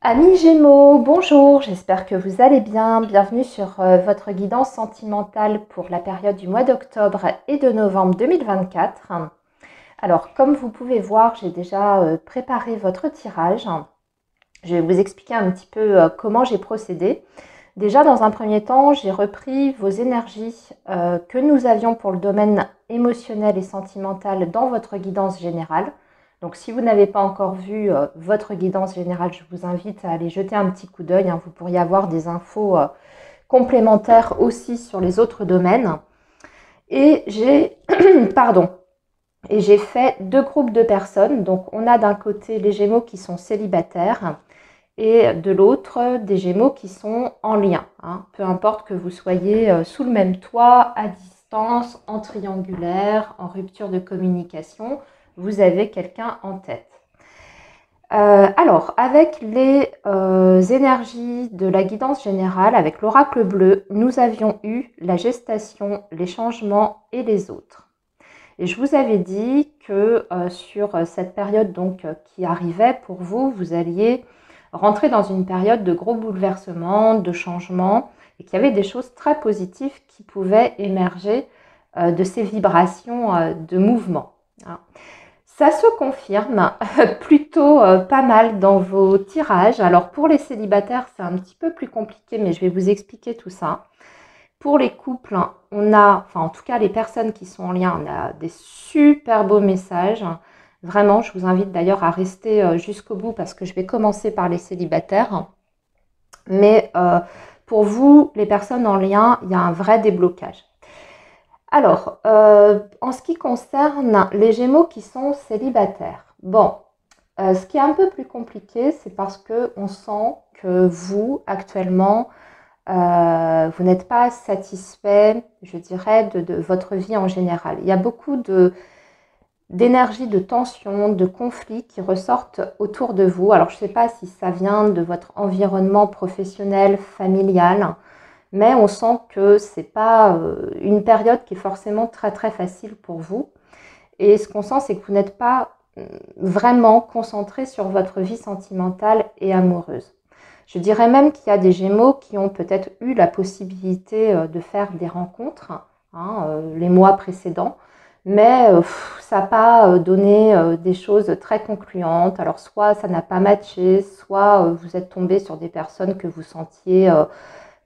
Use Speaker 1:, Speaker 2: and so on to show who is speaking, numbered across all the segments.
Speaker 1: Amis Gémeaux, bonjour, j'espère que vous allez bien. Bienvenue sur votre guidance sentimentale pour la période du mois d'octobre et de novembre 2024. Alors, comme vous pouvez voir, j'ai déjà préparé votre tirage. Je vais vous expliquer un petit peu comment j'ai procédé. Déjà, dans un premier temps, j'ai repris vos énergies que nous avions pour le domaine émotionnel et sentimental dans votre guidance générale. Donc, si vous n'avez pas encore vu votre guidance générale, je vous invite à aller jeter un petit coup d'œil. Vous pourriez avoir des infos complémentaires aussi sur les autres domaines. Et j'ai pardon. Et j'ai fait deux groupes de personnes. Donc, on a d'un côté les Gémeaux qui sont célibataires et de l'autre des Gémeaux qui sont en lien. Peu importe que vous soyez sous le même toit, à distance, en triangulaire, en rupture de communication, vous avez quelqu'un en tête. Alors, avec les énergies de la guidance générale, avec l'oracle bleu, nous avions eu la gestation, les changements et les autres. Et je vous avais dit que sur cette période qui arrivait pour vous, vous alliez rentrer dans une période de gros bouleversements, de changements, et qu'il y avait des choses très positives qui pouvaient émerger de ces vibrations de mouvement. Ça se confirme plutôt pas mal dans vos tirages. Alors pour les célibataires, c'est un petit peu plus compliqué, mais je vais vous expliquer tout ça. Pour les couples, on a, enfin en tout cas les personnes qui sont en lien, on a des super beaux messages. Vraiment, je vous invite d'ailleurs à rester jusqu'au bout parce que je vais commencer par les célibataires. Mais pour vous, les personnes en lien, il y a un vrai déblocage. Alors, en ce qui concerne les Gémeaux qui sont célibataires, bon, ce qui est un peu plus compliqué, c'est parce qu'on sent que vous, actuellement, vous n'êtes pas satisfait, je dirais, de votre vie en général. Il y a beaucoup d'énergie, de tension, de conflits qui ressortent autour de vous. Alors, je ne sais pas si ça vient de votre environnement professionnel, familial, mais on sent que ce n'est pas une période qui est forcément très très facile pour vous. Et ce qu'on sent, c'est que vous n'êtes pas vraiment concentré sur votre vie sentimentale et amoureuse. Je dirais même qu'il y a des Gémeaux qui ont peut-être eu la possibilité de faire des rencontres les mois précédents, mais ça n'a pas donné des choses très concluantes. Alors soit ça n'a pas matché, soit vous êtes tombé sur des personnes que vous sentiez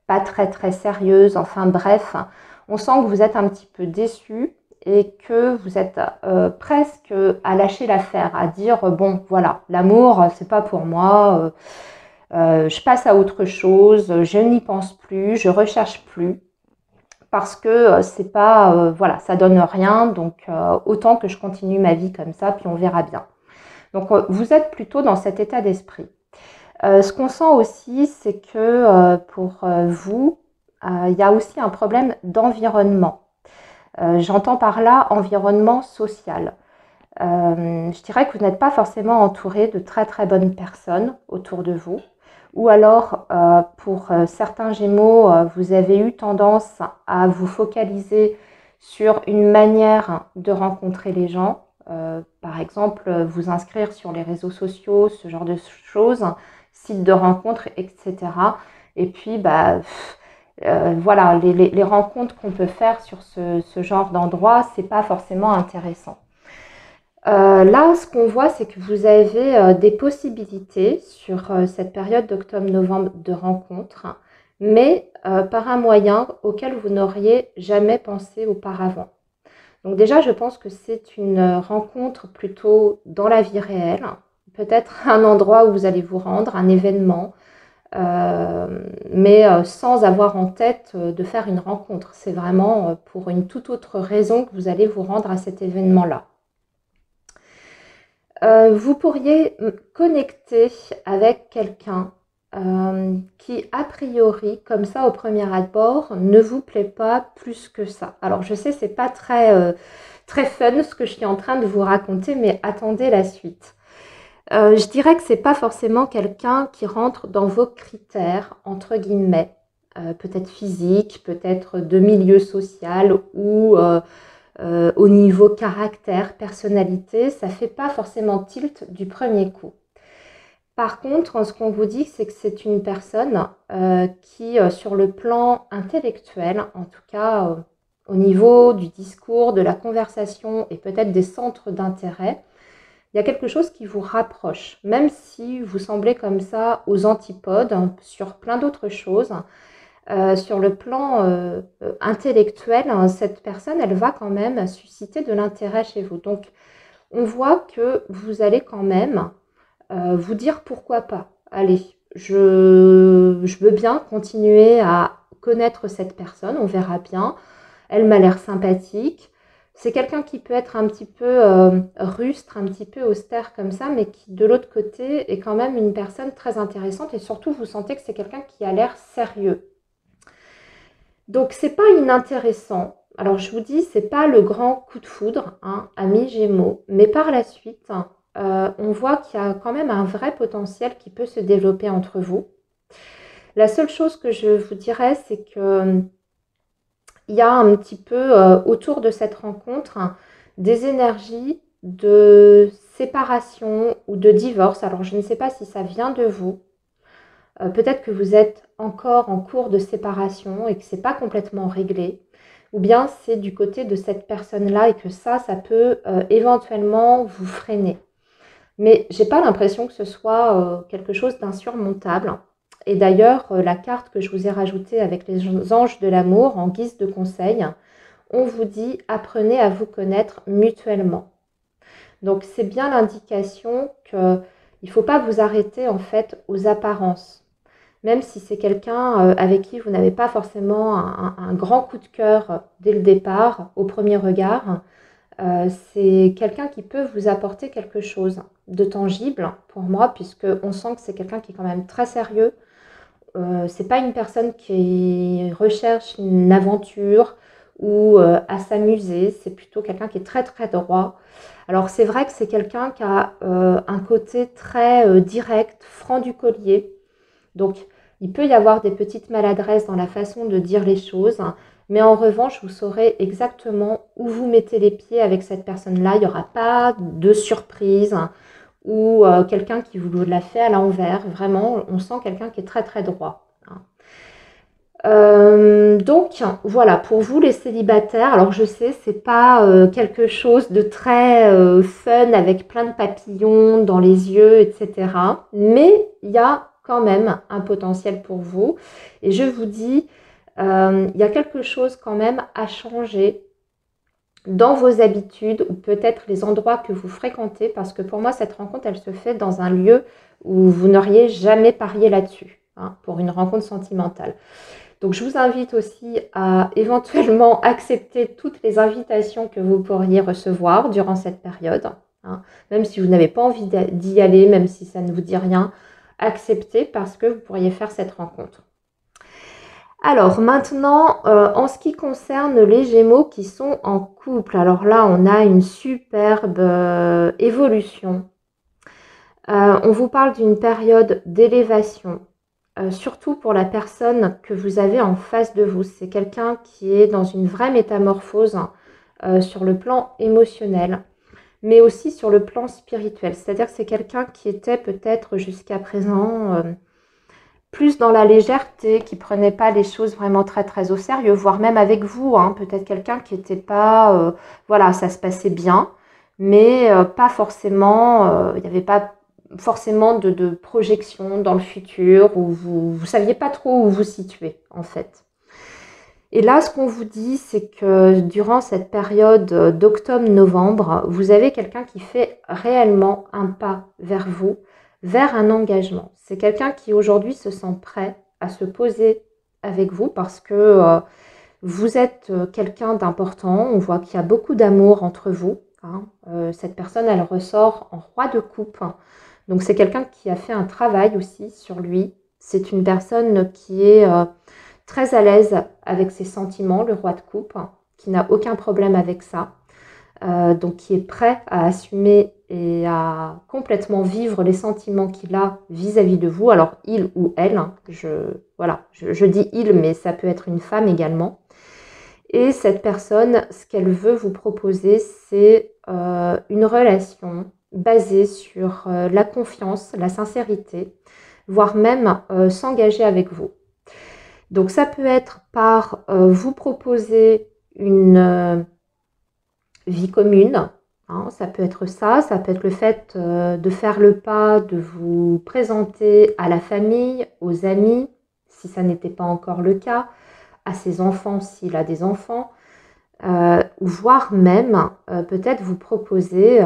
Speaker 1: pas très très sérieuses. Enfin bref, on sent que vous êtes un petit peu déçu et que vous êtes presque à lâcher l'affaire, à dire bon voilà, l'amour c'est pas pour moi. Je passe à autre chose, je n'y pense plus, je recherche plus parce que c'est pas, voilà, ça donne rien, donc autant que je continue ma vie comme ça, puis on verra bien. Donc vous êtes plutôt dans cet état d'esprit. Ce qu'on sent aussi, c'est que pour vous, il y a aussi un problème d'environnement. J'entends par là environnement social. Je dirais que vous n'êtes pas forcément entouré de très très bonnes personnes autour de vous. Ou alors, pour certains Gémeaux, vous avez eu tendance à vous focaliser sur une manière de rencontrer les gens. Par exemple, vous inscrire sur les réseaux sociaux, ce genre de choses, sites de rencontres, etc. Et puis, voilà, les rencontres qu'on peut faire sur ce genre d'endroit, c'est pas forcément intéressant. Là, ce qu'on voit, c'est que vous avez des possibilités sur cette période d'octobre-novembre de rencontres, mais par un moyen auquel vous n'auriez jamais pensé auparavant. Donc déjà, je pense que c'est une rencontre plutôt dans la vie réelle, peut-être un endroit où vous allez vous rendre, un événement, mais sans avoir en tête de faire une rencontre. C'est vraiment pour une toute autre raison que vous allez vous rendre à cet événement-là. Vous pourriez connecter avec quelqu'un qui, a priori, comme ça au premier abord, ne vous plaît pas plus que ça. Alors je sais, c'est pas très, très fun ce que je suis en train de vous raconter, mais attendez la suite. Je dirais que c'est pas forcément quelqu'un qui rentre dans vos critères, entre guillemets, peut-être physique, peut-être de milieu social ou au niveau caractère, personnalité, ça ne fait pas forcément tilt du premier coup. Par contre, ce qu'on vous dit, c'est que c'est une personne qui, sur le plan intellectuel, en tout cas au niveau du discours, de la conversation et peut-être des centres d'intérêt, il y a quelque chose qui vous rapproche, même si vous semblez comme ça aux antipodes sur plein d'autres choses. Sur le plan intellectuel, cette personne, elle va quand même susciter de l'intérêt chez vous. Donc, on voit que vous allez quand même vous dire pourquoi pas. Allez, je veux bien continuer à connaître cette personne, on verra bien. Elle m'a l'air sympathique. C'est quelqu'un qui peut être un petit peu rustre, un petit peu austère comme ça, mais qui de l'autre côté est quand même une personne très intéressante et surtout vous sentez que c'est quelqu'un qui a l'air sérieux. Donc c'est pas inintéressant. Alors je vous dis, c'est pas le grand coup de foudre, hein, amis Gémeaux, mais par la suite, on voit qu'il y a quand même un vrai potentiel qui peut se développer entre vous. La seule chose que je vous dirais, c'est que il y a un petit peu autour de cette rencontre des énergies de séparation ou de divorce. Alors je ne sais pas si ça vient de vous. Peut-être que vous êtes encore en cours de séparation et que c'est pas complètement réglé. Ou bien c'est du côté de cette personne-là et que ça peut éventuellement vous freiner. Mais j'ai pas l'impression que ce soit quelque chose d'insurmontable. Et d'ailleurs, la carte que je vous ai rajoutée avec les anges de l'amour en guise de conseil, on vous dit apprenez à vous connaître mutuellement. Donc c'est bien l'indication qu'il ne faut pas vous arrêter en fait aux apparences. Même si c'est quelqu'un avec qui vous n'avez pas forcément un grand coup de cœur dès le départ, au premier regard, c'est quelqu'un qui peut vous apporter quelque chose de tangible pour moi, puisqu'on sent que c'est quelqu'un qui est quand même très sérieux. C'est pas une personne qui recherche une aventure ou à s'amuser, c'est plutôt quelqu'un qui est très très droit. Alors c'est vrai que c'est quelqu'un qui a un côté très direct, franc du collier. Donc il peut y avoir des petites maladresses dans la façon de dire les choses, mais en revanche, vous saurez exactement où vous mettez les pieds avec cette personne-là. Il n'y aura pas de surprise ou quelqu'un qui vous l'a fait à l'envers. Vraiment, on sent quelqu'un qui est très très droit. Donc voilà, pour vous les célibataires, alors je sais, c'est pas quelque chose de très fun avec plein de papillons dans les yeux, etc. Mais il y a quand même un potentiel pour vous. Et je vous dis, il y a quelque chose quand même à changer dans vos habitudes ou peut-être les endroits que vous fréquentez, parce que pour moi, cette rencontre, elle se fait dans un lieu où vous n'auriez jamais parié là-dessus, hein, pour une rencontre sentimentale. Donc, je vous invite aussi à éventuellement accepter toutes les invitations que vous pourriez recevoir durant cette période, hein, même si vous n'avez pas envie d'y aller, même si ça ne vous dit rien, acceptez parce que vous pourriez faire cette rencontre. Alors maintenant, en ce qui concerne les Gémeaux qui sont en couple, alors là, on a une superbe évolution. On vous parle d'une période d'élévation, surtout pour la personne que vous avez en face de vous. C'est quelqu'un qui est dans une vraie métamorphose sur le plan émotionnel, mais aussi sur le plan spirituel. C'est-à-dire que c'est quelqu'un qui était peut-être jusqu'à présent plus dans la légèreté, qui prenait pas les choses vraiment très très au sérieux, voire même avec vous, hein, peut-être quelqu'un qui n'était pas, voilà, ça se passait bien, mais pas forcément, il n'y avait pas forcément de projection dans le futur, où vous saviez pas trop où vous situer en fait. Et là, ce qu'on vous dit, c'est que durant cette période d'octobre-novembre, vous avez quelqu'un qui fait réellement un pas vers vous, vers un engagement. C'est quelqu'un qui aujourd'hui se sent prêt à se poser avec vous parce que vous êtes quelqu'un d'important. On voit qu'il y a beaucoup d'amour entre vous, hein. Cette personne, elle ressort en roi de coupe. Donc c'est quelqu'un qui a fait un travail aussi sur lui. C'est une personne qui est très à l'aise avec ses sentiments, le roi de coupe, qui n'a aucun problème avec ça. Donc qui est prêt à assumer et à complètement vivre les sentiments qu'il a vis-à-vis de vous. Alors il ou elle, hein, je dis il, mais ça peut être une femme également. Et cette personne, ce qu'elle veut vous proposer, c'est une relation basé sur la confiance, la sincérité, voire même s'engager avec vous. Donc ça peut être par vous proposer une vie commune, hein, ça peut être ça peut être le fait de faire le pas, de vous présenter à la famille, aux amis, si ça n'était pas encore le cas, à ses enfants s'il a des enfants, voire même peut-être vous proposer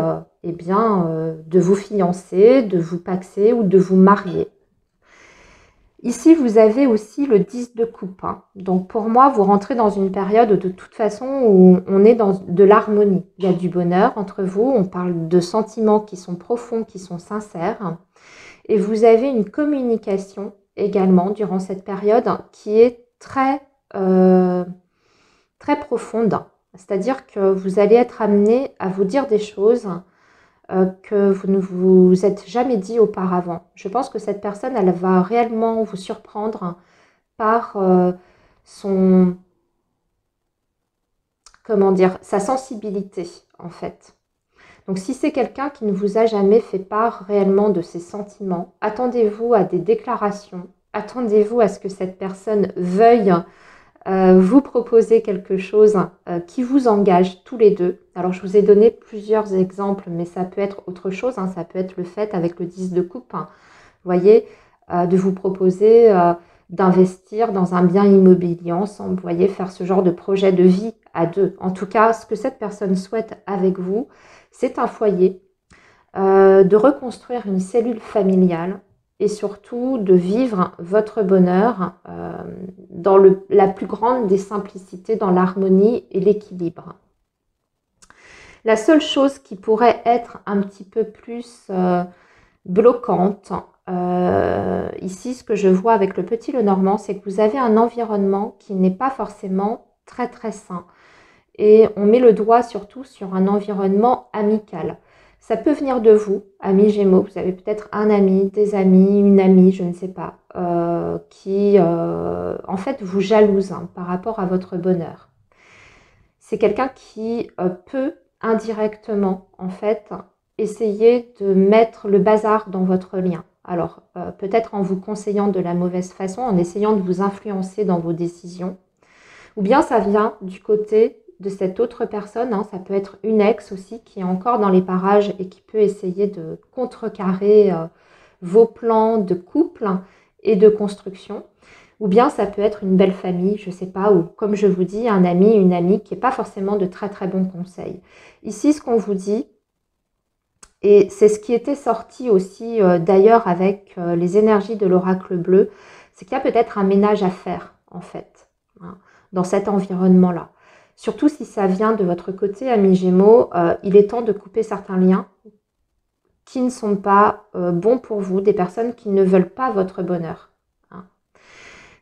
Speaker 1: de vous fiancer, de vous paxer ou de vous marier. Ici, vous avez aussi le 10 de coupe. Hein. Donc pour moi, vous rentrez dans une période de toute façon où on est dans de l'harmonie. Il y a du bonheur entre vous, on parle de sentiments qui sont profonds, qui sont sincères. Et vous avez une communication également durant cette période qui est très profonde. C'est-à-dire que vous allez être amené à vous dire des choses que vous ne vous êtes jamais dit auparavant. Je pense que cette personne, elle va réellement vous surprendre par sa sensibilité en fait. Donc si c'est quelqu'un qui ne vous a jamais fait part réellement de ses sentiments, attendez-vous à des déclarations, attendez-vous à ce que cette personne veuille vous proposer quelque chose qui vous engage tous les deux. Alors je vous ai donné plusieurs exemples, mais ça peut être autre chose, hein. Ça peut être le fait avec le 10 de coupe, hein, vous voyez, de vous proposer d'investir dans un bien immobilier ensemble, vous voyez, faire ce genre de projet de vie à deux. En tout cas, ce que cette personne souhaite avec vous, c'est un foyer, de reconstruire une cellule familiale, et surtout de vivre votre bonheur dans la plus grande des simplicités, dans l'harmonie et l'équilibre. La seule chose qui pourrait être un petit peu plus bloquante, ici ce que je vois avec le petit Lenormand, c'est que vous avez un environnement qui n'est pas forcément très très sain. Et on met le doigt surtout sur un environnement amical. Ça peut venir de vous, amis Gémeaux. Vous avez peut-être un ami, des amis, une amie, je ne sais pas, qui en fait vous jalouse par rapport à votre bonheur. C'est quelqu'un qui peut indirectement en fait essayer de mettre le bazar dans votre lien. Alors peut-être en vous conseillant de la mauvaise façon, en essayant de vous influencer dans vos décisions. Ou bien ça vient du côté de cette autre personne, hein, ça peut être une ex aussi qui est encore dans les parages et qui peut essayer de contrecarrer vos plans de couple et de construction. Ou bien ça peut être une belle famille, je ne sais pas, ou comme je vous dis, un ami, une amie qui n'est pas forcément de très très bons conseils. Ici, ce qu'on vous dit, et c'est ce qui était sorti aussi d'ailleurs avec les énergies de l'oracle bleu, c'est qu'il y a peut-être un ménage à faire en fait, hein, dans cet environnement-là. Surtout si ça vient de votre côté, amis Gémeaux, il est temps de couper certains liens qui ne sont pas bons pour vous, des personnes qui ne veulent pas votre bonheur. Hein.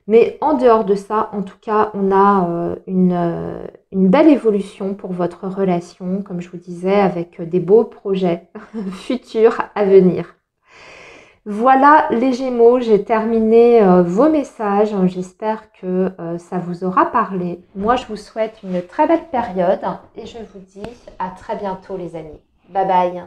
Speaker 1: Mais en dehors de ça, en tout cas, on a une belle évolution pour votre relation, comme je vous disais, avec des beaux projets futurs à venir. Voilà les Gémeaux, j'ai terminé vos messages. J'espère que ça vous aura parlé. Moi, je vous souhaite une très belle période et je vous dis à très bientôt les amis. Bye bye.